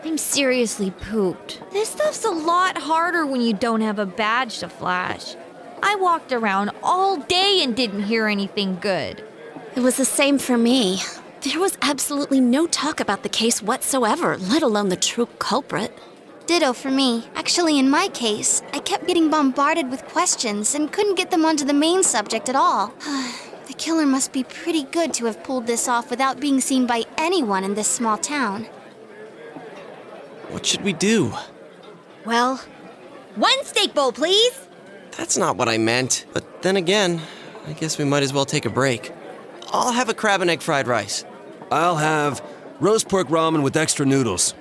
I'm seriously pooped. This stuff's a lot harder when you don't have a badge to flash. I walked around all day and didn't hear anything good. It was the same for me. There was absolutely no talk about the case whatsoever, let alone the true culprit. Ditto for me. Actually, in my case, I kept getting bombarded with questions and couldn't get them onto the main subject at all. The killer must be pretty good to have pulled this off without being seen by anyone in this small town. What should we do? Well, one steak bowl, please. That's not what I meant. But then again, I guess we might as well take a break. I'll have a crab and egg fried rice. I'll have roast pork ramen with extra noodles.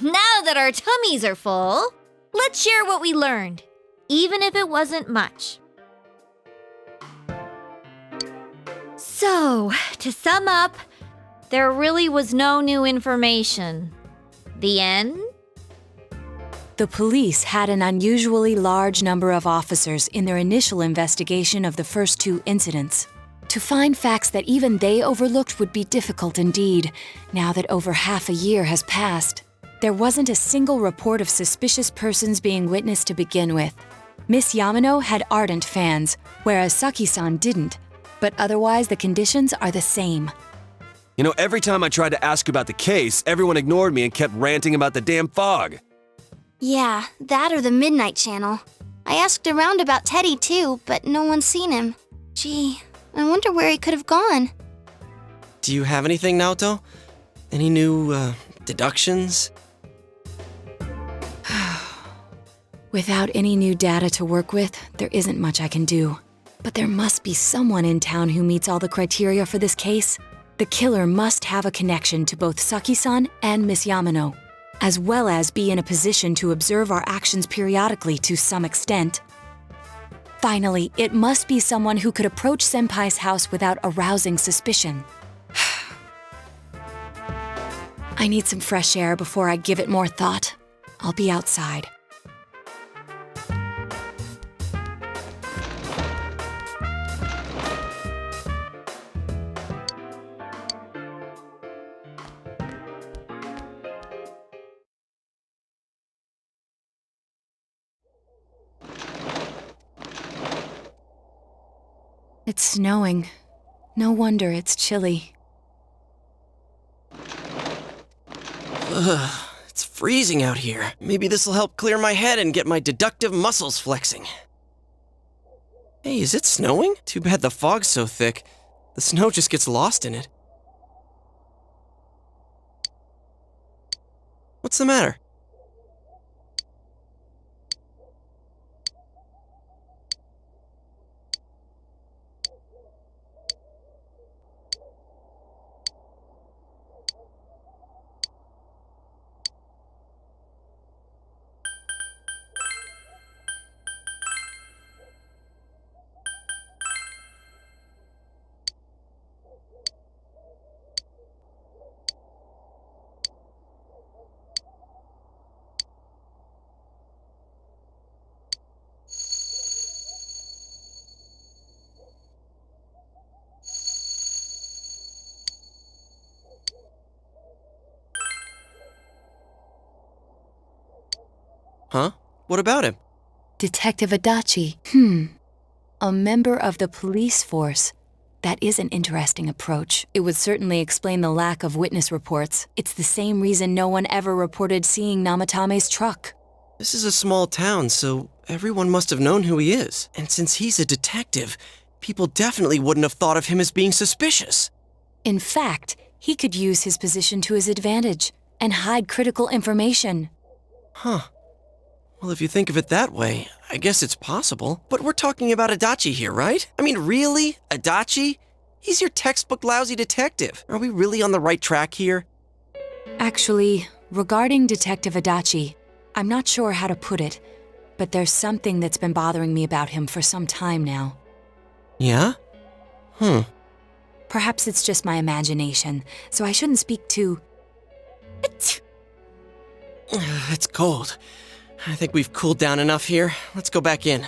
Now that our tummies are full, let's share what we learned, even if it wasn't much. So, to sum up, there really was no new information. The end? The police had an unusually large number of officers in their initial investigation of the first two incidents. To find facts that even they overlooked would be difficult indeed, now that over half a year has passed. There wasn't a single report of suspicious persons being witnessed to begin with. Miss Yamano had ardent fans, whereas Saki-san didn't, but otherwise the conditions are the same. You know, every time I tried to ask about the case, everyone ignored me and kept ranting about the damn fog. Yeah, that or the Midnight Channel. I asked around about Teddy too, but no one's seen him. Gee, I wonder where he could have gone. Do you have anything, Naoto? Any new, deductions? Without any new data to work with, there isn't much I can do. But there must be someone in town who meets all the criteria for this case. The killer must have a connection to both Saki-san and Miss Yamano, as well as be in a position to observe our actions periodically to some extent. Finally, it must be someone who could approach Senpai's house without arousing suspicion. I need some fresh air before I give it more thought. I'll be outside. It's snowing. No wonder it's chilly. Ugh, it's freezing out here. Maybe this'll help clear my head and get my deductive muscles flexing. Hey, is it snowing? Too bad the fog's so thick. The snow just gets lost in it. What's the matter? Huh? What about him? Detective Adachi. A member of the police force. That is an interesting approach. It would certainly explain the lack of witness reports. It's the same reason no one ever reported seeing Namatame's truck. This is a small town, so everyone must have known who he is. And since he's a detective, people definitely wouldn't have thought of him as being suspicious. In fact, he could use his position to his advantage and hide critical information. Huh. Well, if you think of it that way, I guess it's possible. But we're talking about Adachi here, right? I mean, really? Adachi? He's your textbook lousy detective. Are we really on the right track here? Actually, regarding Detective Adachi, I'm not sure how to put it, but there's something that's been bothering me about him for some time now. Yeah? Perhaps it's just my imagination, so I shouldn't speak too... It's cold. I think we've cooled down enough here. Let's go back in.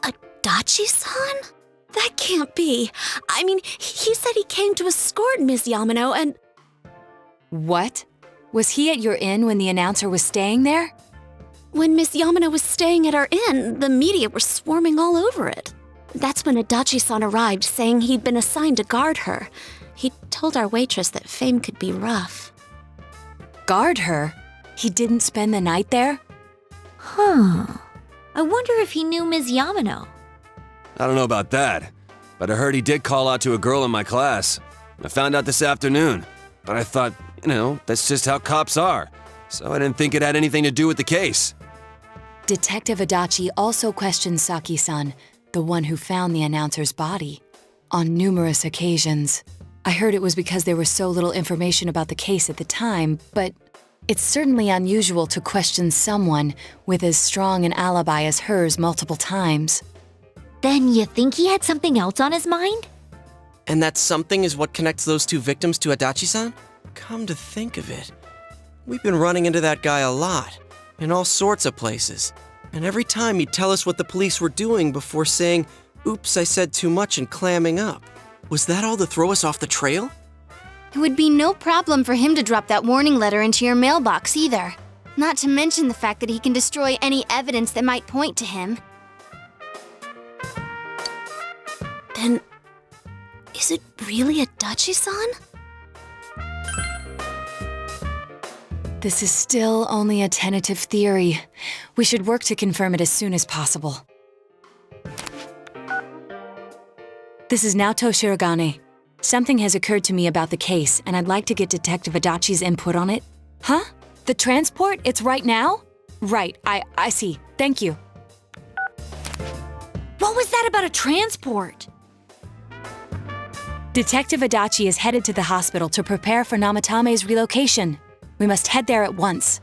Adachi-san? That can't be. I mean, he said he came to escort Ms. Yamano and... What? Was he at your inn when the announcer was staying there? When Miss Yamano was staying at our inn, the media were swarming all over it. That's when Adachi-san arrived, saying he'd been assigned to guard her. He told our waitress that fame could be rough. Guard her? He didn't spend the night there? Huh. I wonder if he knew Ms. Yamano. I don't know about that, but I heard he did call out to a girl in my class. I found out this afternoon, but I thought, that's just how cops are, so I didn't think it had anything to do with the case. Detective Adachi also questioned Saki-san, the one who found the announcer's body, on numerous occasions. I heard it was because there was so little information about the case at the time, but it's certainly unusual to question someone with as strong an alibi as hers multiple times. Then you think he had something else on his mind? And that something is what connects those two victims to Adachi-san? Come to think of it, we've been running into that guy a lot, in all sorts of places. And every time he'd tell us what the police were doing before saying, "Oops, I said too much," and clamming up. Was that all to throw us off the trail? It would be no problem for him to drop that warning letter into your mailbox either. Not to mention the fact that he can destroy any evidence that might point to him. Then, is it really Adachi-san? This is still only a tentative theory. We should work to confirm it as soon as possible. This is Naoto Shirogane. Something has occurred to me about the case, and I'd like to get Detective Adachi's input on it. Huh? The transport? It's right now? Right, I see. Thank you. What was that about a transport? Detective Adachi is headed to the hospital to prepare for Namatame's relocation. We must head there at once.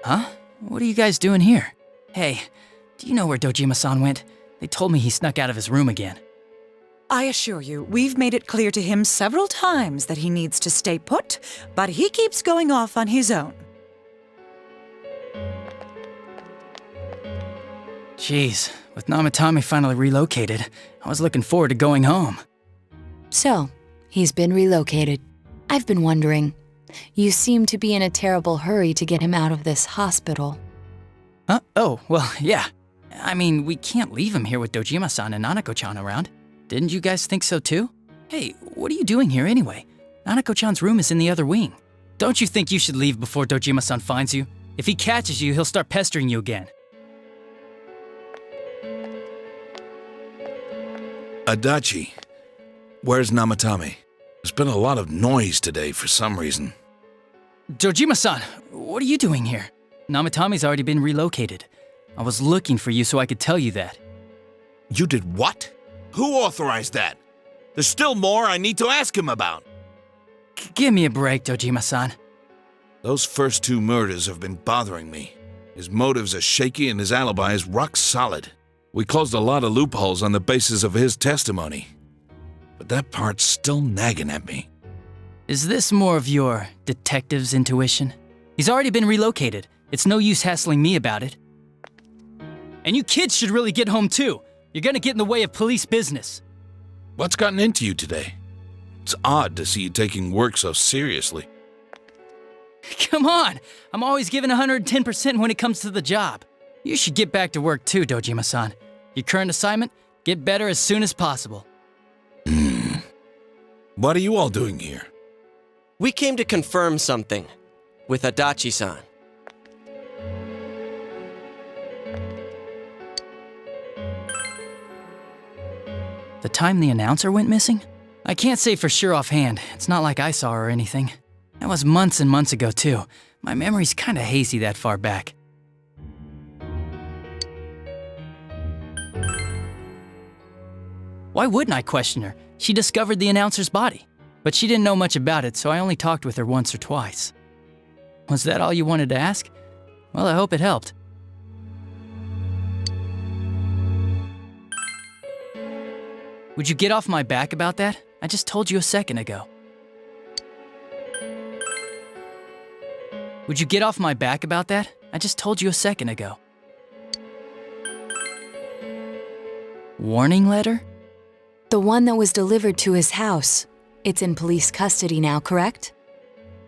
Huh? What are you guys doing here? Hey, do you know where Dojima-san went? They told me he snuck out of his room again. I assure you, we've made it clear to him several times that he needs to stay put, but he keeps going off on his own. Jeez, with Namatame finally relocated, I was looking forward to going home. So, he's been relocated. I've been wondering, you seem to be in a terrible hurry to get him out of this hospital. Huh? Oh, well, yeah. I mean, we can't leave him here with Dojima-san and Nanako-chan around. Didn't you guys think so too? Hey, what are you doing here anyway? Nanako-chan's room is in the other wing. Don't you think you should leave before Dojima-san finds you? If he catches you, he'll start pestering you again. Adachi, where's Namatame? There's been a lot of noise today for some reason. Dojima-san, what are you doing here? Namatame's already been relocated. I was looking for you so I could tell you that. You did what? Who authorized that? There's still more I need to ask him about. Give me a break, Dojima-san. Those first two murders have been bothering me. His motives are shaky and his alibi is rock solid. We closed a lot of loopholes on the basis of his testimony. But that part's still nagging at me. Is this more of your detective's intuition? He's already been relocated. It's no use hassling me about it. And you kids should really get home too. You're gonna get in the way of police business. What's gotten into you today? It's odd to see you taking work so seriously. Come on! I'm always giving 110% when it comes to the job. You should get back to work too, Dojima-san. Your current assignment, get better as soon as possible. What are you all doing here? We came to confirm something with Adachi-san. The time the announcer went missing? I can't say for sure offhand. It's not like I saw her or anything. That was months and months ago too. My memory's kinda hazy that far back. Why wouldn't I question her? She discovered the announcer's body. But she didn't know much about it, so I only talked with her once or twice. Was that all you wanted to ask? Well, I hope it helped. Would you get off my back about that? I just told you a second ago. Would you get off my back about that? I just told you a second ago. Warning letter? The one that was delivered to his house. It's in police custody now, correct?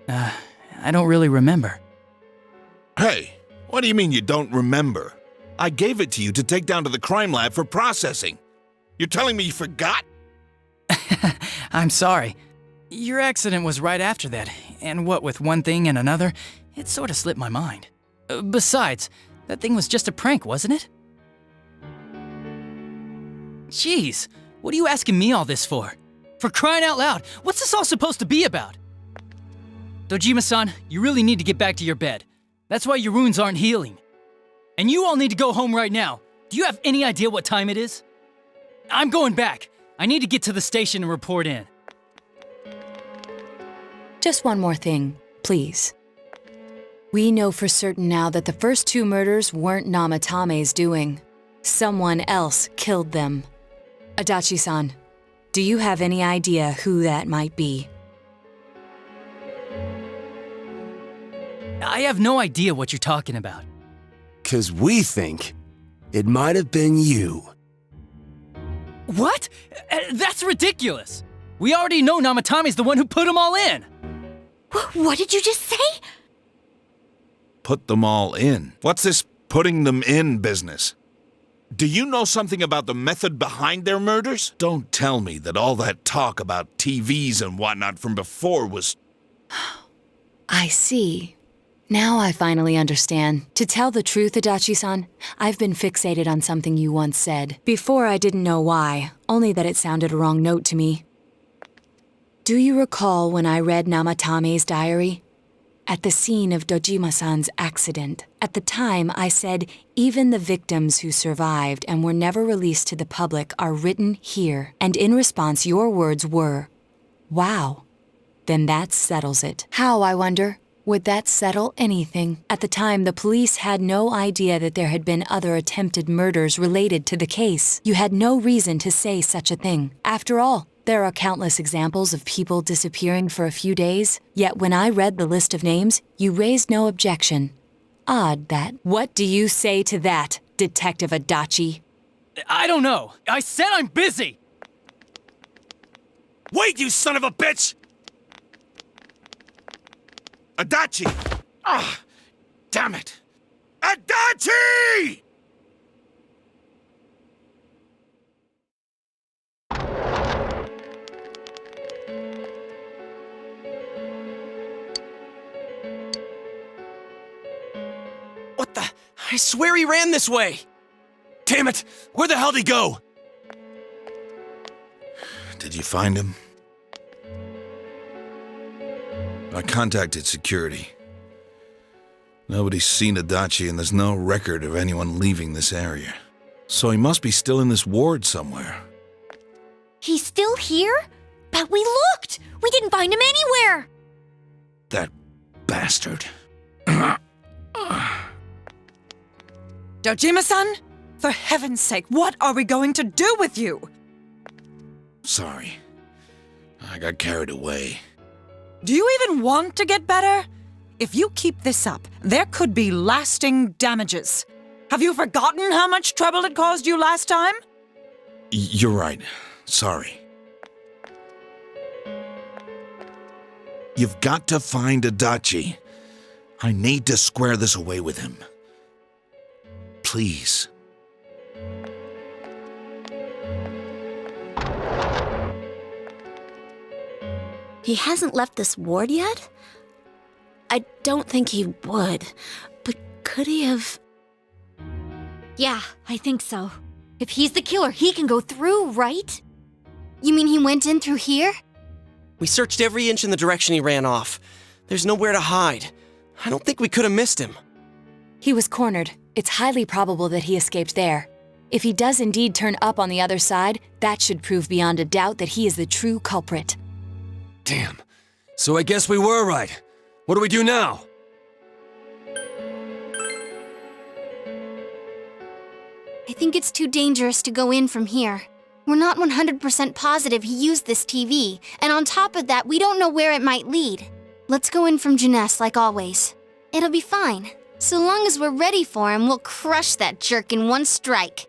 I don't really remember. Hey, what do you mean you don't remember? I gave it to you to take down to the crime lab for processing. You're telling me you forgot? I'm sorry. Your accident was right after that, and what with one thing and another, it sort of slipped my mind. Besides, that thing was just a prank, wasn't it? Jeez, what are you asking me all this for? For crying out loud, what's this all supposed to be about? Dojima-san, you really need to get back to your bed. That's why your wounds aren't healing. And you all need to go home right now. Do you have any idea what time it is? I'm going back. I need to get to the station and report in. Just one more thing, please. We know for certain now that the first two murders weren't Namatame's doing. Someone else killed them. Adachi-san, do you have any idea who that might be? I have no idea what you're talking about. 'Cause we think it might have been you. What? That's ridiculous! We already know Namatame's the one who put them all in! What did you just say? Put them all in. What's this putting them in business? Do you know something about the method behind their murders? Don't tell me that all that talk about TVs and whatnot from before was... I see. Now I finally understand. To tell the truth, Adachi-san, I've been fixated on something you once said. Before I didn't know why, only that it sounded a wrong note to me. Do you recall when I read Namatame's diary? At the scene of Dojima-san's accident, at the time I said, even the victims who survived and were never released to the public are written here. And in response, your words were, wow. Then that settles it. How, I wonder? Would that settle anything? At the time, the police had no idea that there had been other attempted murders related to the case. You had no reason to say such a thing. After all, there are countless examples of people disappearing for a few days. Yet when I read the list of names, you raised no objection. Odd that. What do you say to that, Detective Adachi? I don't know. I said I'm busy! Wait, you son of a bitch! Adachi! Ah, damn it! Adachi! What the? I swear he ran this way! Damn it! Where the hell did he go? Did you find him? I contacted security. Nobody's seen Adachi and there's no record of anyone leaving this area. So he must be still in this ward somewhere. He's still here? But we looked! We didn't find him anywhere! That bastard. Dojima-san, for heaven's sake, what are we going to do with you? Sorry. I got carried away. Do you even want to get better? If you keep this up, there could be lasting damages. Have you forgotten how much trouble it caused you last time? You're right. Sorry. You've got to find Adachi. I need to square this away with him. Please. He hasn't left this ward yet? I don't think he would, but could he have... Yeah, I think so. If he's the killer, he can go through, right? You mean he went in through here? We searched every inch in the direction he ran off. There's nowhere to hide. I don't think we could have missed him. He was cornered. It's highly probable that he escaped there. If he does indeed turn up on the other side, that should prove beyond a doubt that he is the true culprit. Damn. So I guess we were right. What do we do now? I think it's too dangerous to go in from here. We're not 100% positive he used this TV, and on top of that, we don't know where it might lead. Let's go in from Jeunesse like always. It'll be fine. So long as we're ready for him, we'll crush that jerk in one strike.